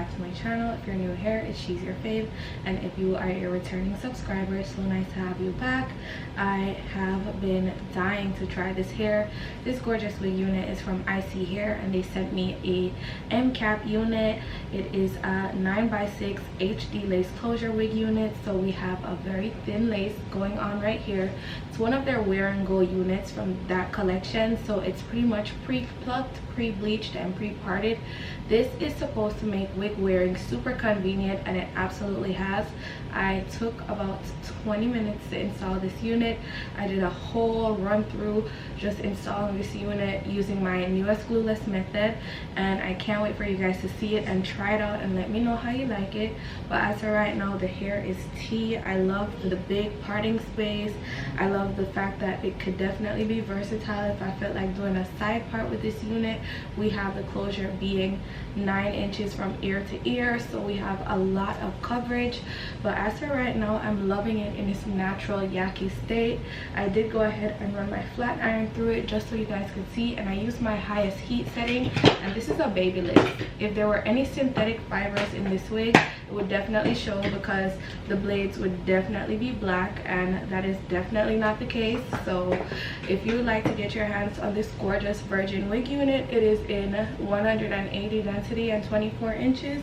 back to my channel. If you're new here, it's She's Your Fave, and if you are a returning subscriber, it's so nice to have you back. I have been dying to try this hair. This gorgeous wig unit is from Isee Hair, and they sent me a M cap unit. It is a 9x6 HD lace closure wig unit, so we have a very thin lace going on right here. It's one of their wear and go units from that collection, so it's pretty much pre-plucked, pre-bleached, and pre-parted. This is supposed to make wig wearing super convenient, and it absolutely has. I took about 20 minutes to install this unit. I did a whole run through just installing this unit using my newest Glueless method, and I can't wait for you guys to see it and try it out and let me know how you like it. But as for right now, the hair is tea. I love the big parting space. I love the fact that it could definitely be versatile if I felt like doing a side part with this unit. We have the closure being 9 inches from ear to ear, so we have a lot of coverage. But as for right now, I'm loving it in its natural yaki state. I did go ahead and run my flat iron through it just so you guys could see, and I used my highest heat setting, and this is a baby lace. If there were any synthetic fibers in this wig, it would definitely show because the blades would definitely be black, and that is definitely not the case. So if you would like to get your hands on this gorgeous virgin wig unit, it is in 180 density and 24 inches.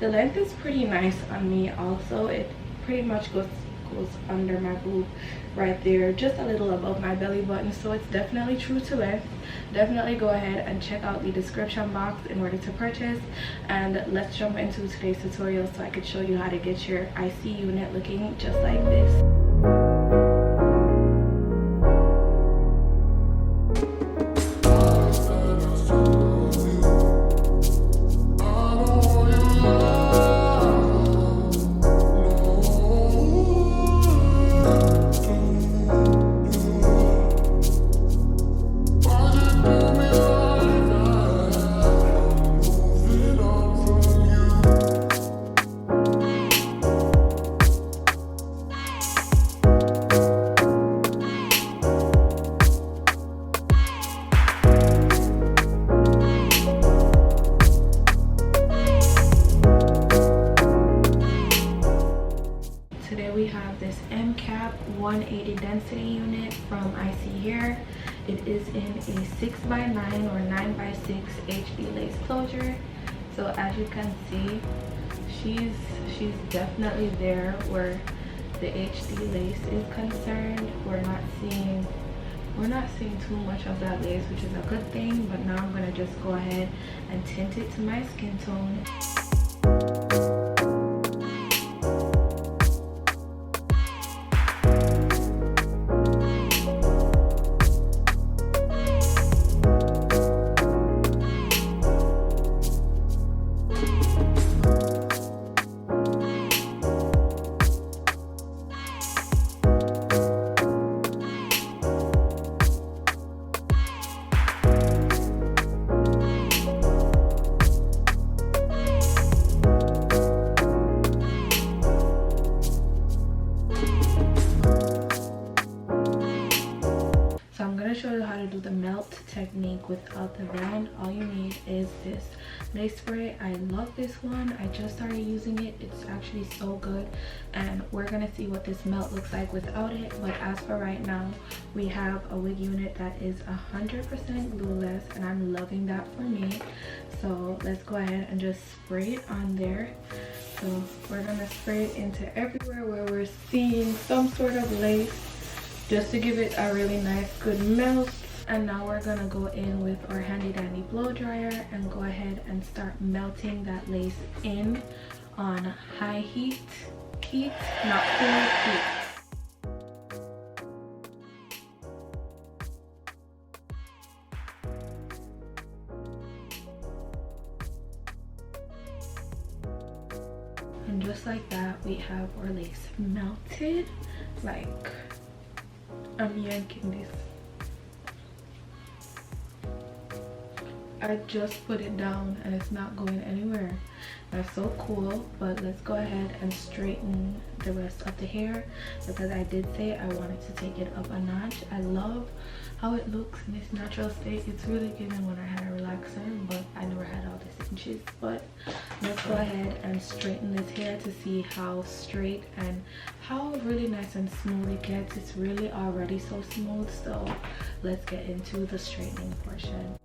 The length is pretty nice on me also. It pretty much goes under my boob right there, just a little above my belly button, so it's definitely true to length. Definitely go ahead and check out the description box in order to purchase, and let's jump into today's tutorial so I could show you how to get your Isee unit looking just like this. We have this M cap 180 density unit from Isee Hair. It is in a 6x9 or 9x6 HD lace closure. So as you can see, she's definitely there where the HD lace is concerned. We're not seeing too much of that lace, which is a good thing. But now I'm gonna just go ahead and tint it to my skin tone. Show you how to do the melt technique without the band. All you need is this lace spray. I love this one. I just started using it. It's actually so good, and we're gonna see what this melt looks like without it. But as for right now, we have a wig unit that is 100% glueless, and I'm loving that for me. So let's go ahead and just spray it on there. So we're gonna spray it into everywhere where we're seeing some sort of lace, just to give it a really nice good melt. And now we're gonna go in with our handy dandy blow dryer and go ahead and start melting that lace in on high heat, not cool heat. And just like that, we have our lace melted. Like, I'm yanking this. I just put it down and it's not going anywhere. That's so cool. But let's go ahead and straighten the rest of the hair, because I did say I wanted to take it up a notch. I love how it looks in its natural state. It's really giving when I had a relaxer, but I never had all these inches. But let's go ahead and straighten this hair to see how straight and how really nice and smooth it gets. It's really already so smooth, so let's get into the straightening portion.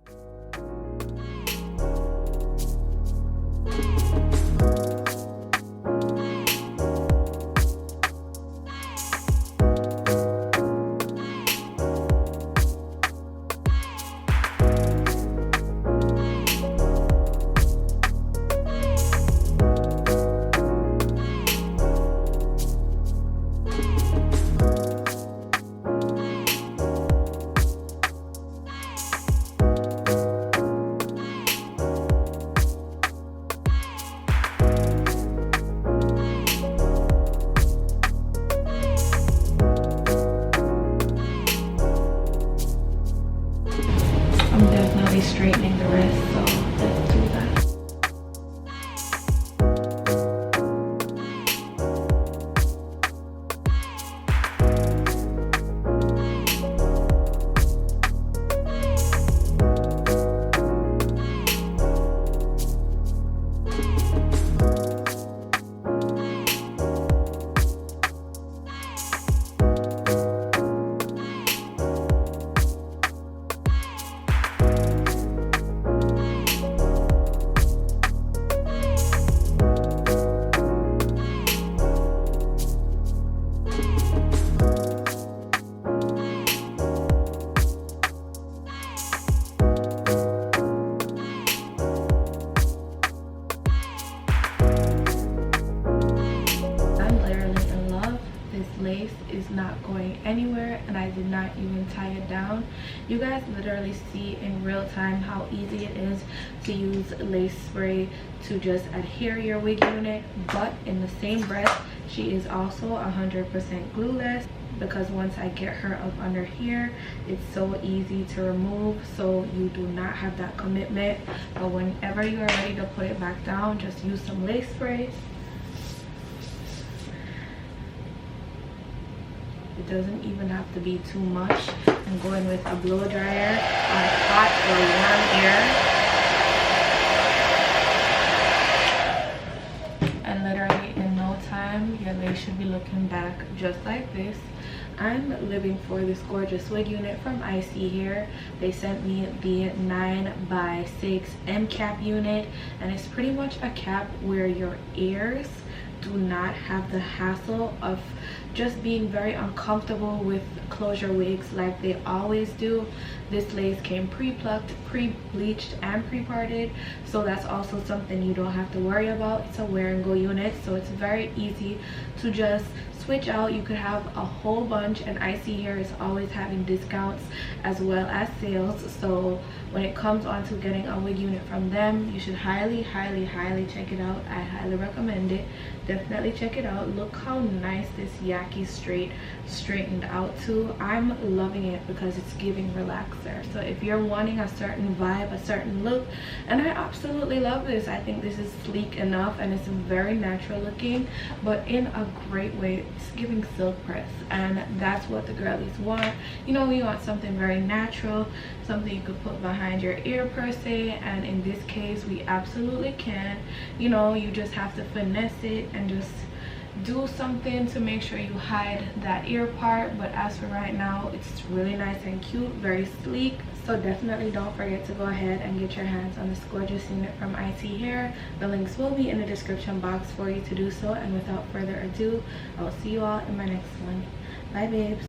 I'm definitely straightening the rest, so let's do that. Lace is not going anywhere, and I did not even tie it down. You guys literally see in real time how easy it is to use lace spray to just adhere your wig unit, but in the same breath she is also 100% glueless, because once I get her up under here, it's so easy to remove, so you do not have that commitment. But whenever you are ready to put it back down, just use some lace spray. It doesn't even have to be too much. I'm going with a blow dryer on hot or warm air. And literally in no time, your lace should be looking back just like this. I'm living for this gorgeous wig unit from Isee here. They sent me the 9x6 M cap unit, and it's pretty much a cap where your ears do not have the hassle of just being very uncomfortable with closure wigs like they always do. This lace came pre-plucked, pre-bleached, and pre-parted, so that's also something you don't have to worry about. It's a wear and go unit, so it's very easy to just switch out. You could have a whole bunch, and Isee here is always having discounts as well as sales, so when it comes on to getting a wig unit from them, you should highly check it out. I highly recommend it. Definitely check it out. Look how nice this Yaki Straight straightened out too. I'm loving it because it's giving relaxer. So if you're wanting a certain vibe, a certain look, and I absolutely love this. I think this is sleek enough, and it's very natural looking, but in a great way. It's giving silk press, and that's what the girlies want. You know, we want something very natural, something you could put behind your ear per se, and in this case we absolutely can. You know, you just have to finesse it and just do something to make sure you hide that ear part. But as for right now, it's really nice and cute, very sleek. So definitely don't forget to go ahead and get your hands on this gorgeous unit from Isee hair. The links will be in the description box for you to do so, and without further ado, I will see you all in my next one. Bye babes.